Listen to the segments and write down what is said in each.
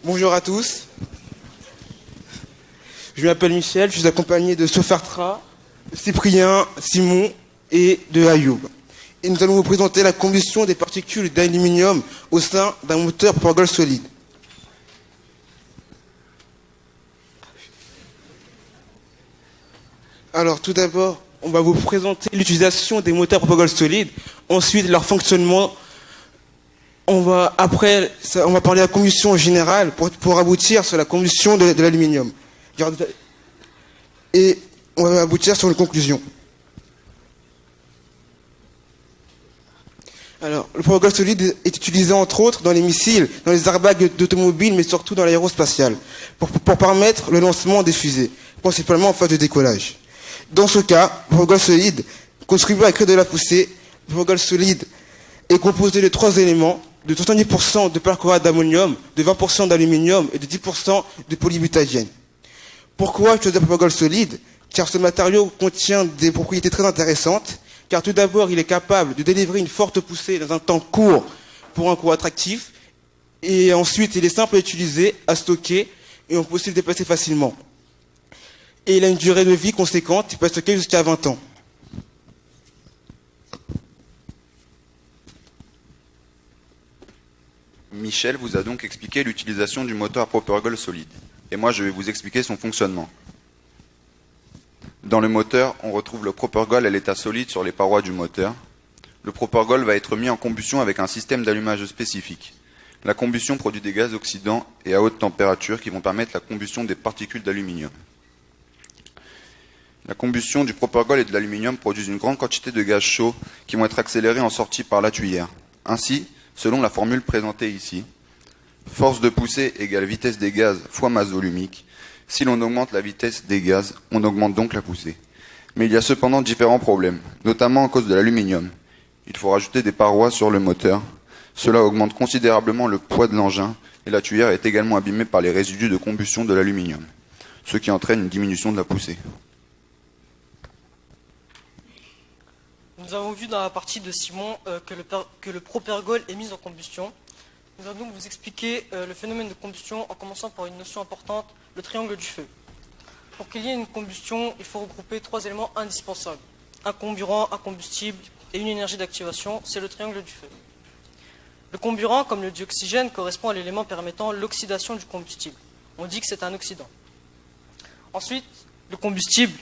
Bonjour à tous. Je m'appelle Michel, je suis accompagné de Sofartra, Cyprien, Simon et de Ayoub. Et nous allons vous présenter la combustion des particules d'aluminium au sein d'un moteur propagole solide. Alors tout d'abord, on va vous présenter l'utilisation des moteurs propagole solides, ensuite leur fonctionnement. On va parler de la combustion générale pour aboutir sur la combustion de l'aluminium. Et on va aboutir sur une conclusion. Alors, le propagole solide est utilisé entre autres dans les missiles, dans les airbags d'automobiles, mais surtout dans l'aérospatiale, pour permettre le lancement des fusées, principalement en phase de décollage. Dans ce cas, le propagole solide contribue à créer de la poussée. Le propagole solide est composé de 3 éléments, de 70% de perchlorate d'ammonium, de 20% d'aluminium et de 10% de polybutadiène. Pourquoi choisir le propagole solide? Car ce matériau contient des propriétés très intéressantes, car tout d'abord, il est capable de délivrer une forte poussée dans un temps court pour un coût attractif, et ensuite, il est simple à utiliser, à stocker, et on peut aussi le déplacer facilement. Et il a une durée de vie conséquente, il peut stocker jusqu'à 20 ans. Michel vous a donc expliqué l'utilisation du moteur à propagole solide. Et moi, je vais vous expliquer son fonctionnement. Dans le moteur, on retrouve le propagole à l'état solide sur les parois du moteur. Le propagole va être mis en combustion avec un système d'allumage spécifique. La combustion produit des gaz oxydants et à haute température qui vont permettre la combustion des particules d'aluminium. La combustion du propagole et de l'aluminium produisent une grande quantité de gaz chauds qui vont être accélérés en sortie par la tuyère. Ainsi, selon la formule présentée ici, force de poussée égale vitesse des gaz fois masse volumique. Si l'on augmente la vitesse des gaz, on augmente donc la poussée. Mais il y a cependant différents problèmes, notamment à cause de l'aluminium. Il faut rajouter des parois sur le moteur. Cela augmente considérablement le poids de l'engin et la tuyère est également abîmée par les résidus de combustion de l'aluminium, ce qui entraîne une diminution de la poussée. Nous avons vu dans la partie de Simon que le propergol est mis en combustion. Nous allons donc vous expliquer le phénomène de combustion en commençant par une notion importante, le triangle du feu. Pour qu'il y ait une combustion, il faut regrouper 3 éléments indispensables. Un comburant, un combustible et une énergie d'activation, c'est le triangle du feu. Le comburant, comme le dioxygène, correspond à l'élément permettant l'oxydation du combustible. On dit que c'est un oxydant. Ensuite, le combustible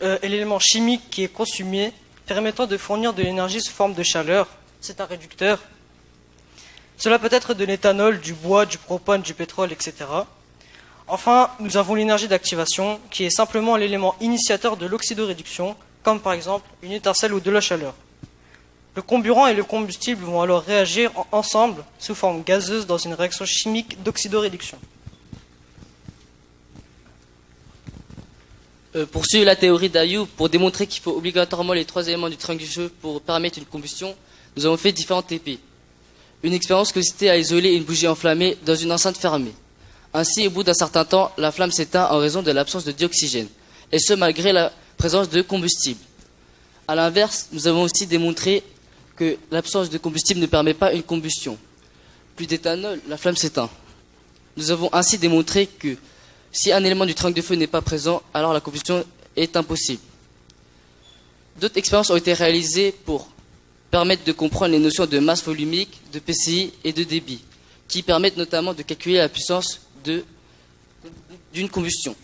est l'élément chimique qui est consumé, permettant de fournir de l'énergie sous forme de chaleur. C'est un réducteur. Cela peut être de l'éthanol, du bois, du propane, du pétrole, etc. Enfin, nous avons l'énergie d'activation, qui est simplement l'élément initiateur de l'oxydoréduction, comme par exemple une étincelle ou de la chaleur. Le comburant et le combustible vont alors réagir ensemble, sous forme gazeuse, dans une réaction chimique d'oxydoréduction. Pour suivre la théorie d'Ayoub, pour démontrer qu'il faut obligatoirement les 3 éléments du triangle du feu pour permettre une combustion, nous avons fait différentes TP. Une expérience consistait à isoler une bougie enflammée dans une enceinte fermée. Ainsi, au bout d'un certain temps, la flamme s'éteint en raison de l'absence de dioxygène, et ce malgré la présence de combustible. A l'inverse, nous avons aussi démontré que l'absence de combustible ne permet pas une combustion. Plus d'éthanol, la flamme s'éteint. Nous avons ainsi démontré que si un élément du triangle de feu n'est pas présent, alors la combustion est impossible. D'autres expériences ont été réalisées pour permettre de comprendre les notions de masse volumique, de PCI et de débit, qui permettent notamment de calculer la puissance d'une combustion.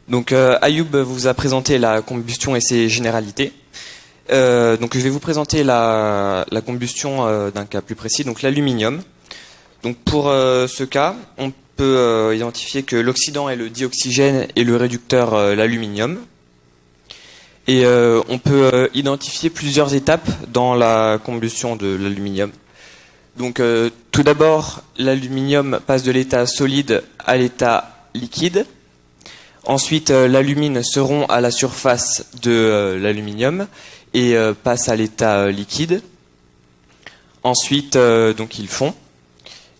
Donc Ayoub vous a présenté la combustion et ses généralités. Donc je vais vous présenter la combustion d'un cas plus précis, donc l'aluminium. Donc pour ce cas, on peut identifier que l'oxydant est le dioxygène et le réducteur l'aluminium. Et on peut identifier plusieurs étapes dans la combustion de l'aluminium. Donc tout d'abord, l'aluminium passe de l'état solide à l'état liquide. Ensuite, l'alumine se rompt à la surface de l'aluminium et passe à l'état liquide. Ensuite, donc ils fond.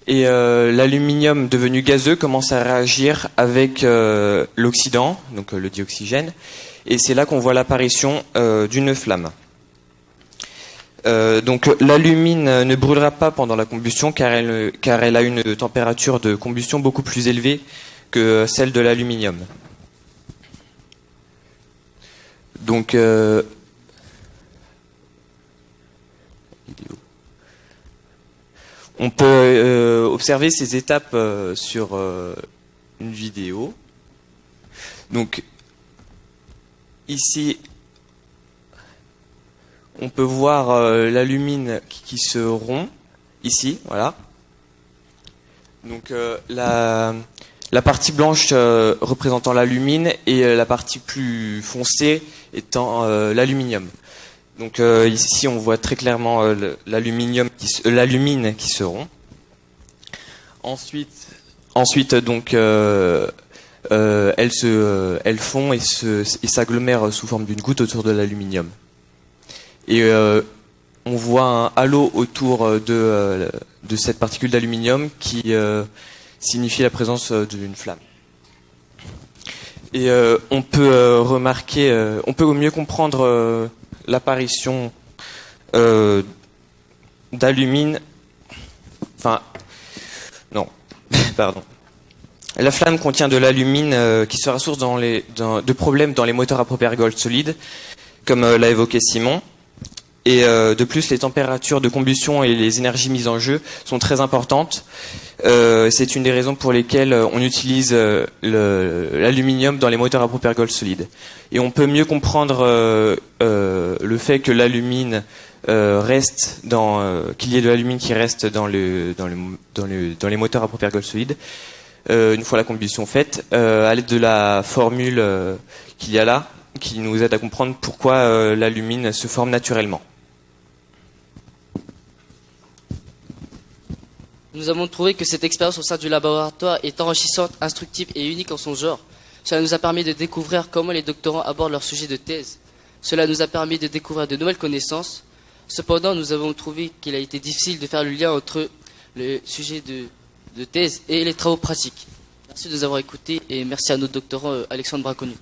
Et l'aluminium devenu gazeux commence à réagir avec l'oxydant, donc le dioxygène, et c'est là qu'on voit l'apparition d'une flamme. Donc l'alumine ne brûlera pas pendant la combustion car elle a une température de combustion beaucoup plus élevée que celle de l'aluminium. Donc on peut observer ces étapes sur une vidéo. Donc ici, on peut voir l'alumine qui se rompt, ici, voilà. Donc la partie blanche représentant l'alumine et la partie plus foncée étant l'aluminium. Donc ici on voit très clairement l'alumine qui se rompt. Ensuite donc elle fond et s'agglomère sous forme d'une goutte autour de l'aluminium. Et on voit un halo autour de cette particule d'aluminium qui signifie la présence d'une flamme. Et on peut remarquer, on peut mieux comprendre l'apparition d'alumine. Enfin, non, pardon. La flamme contient de l'alumine qui sera source de problèmes dans les moteurs à propane solide, comme l'a évoqué Simon. Et de plus, les températures de combustion et les énergies mises en jeu sont très importantes. C'est une des raisons pour lesquelles on utilise l'aluminium dans les moteurs à propane solide. Et on peut mieux comprendre le fait que l'alumine qu'il y ait de l'alumine qui reste dans les moteurs à propane solide une fois la combustion faite, à l'aide de la formule qu'il y a là, qui nous aide à comprendre pourquoi l'alumine se forme naturellement. Nous avons trouvé que cette expérience au sein du laboratoire est enrichissante, instructive et unique en son genre. Cela nous a permis de découvrir comment les doctorants abordent leur sujet de thèse. Cela nous a permis de découvrir de nouvelles connaissances. Cependant, nous avons trouvé qu'il a été difficile de faire le lien entre le sujet de thèse et les travaux pratiques. Merci de nous avoir écoutés et merci à notre doctorant Alexandre Braconu.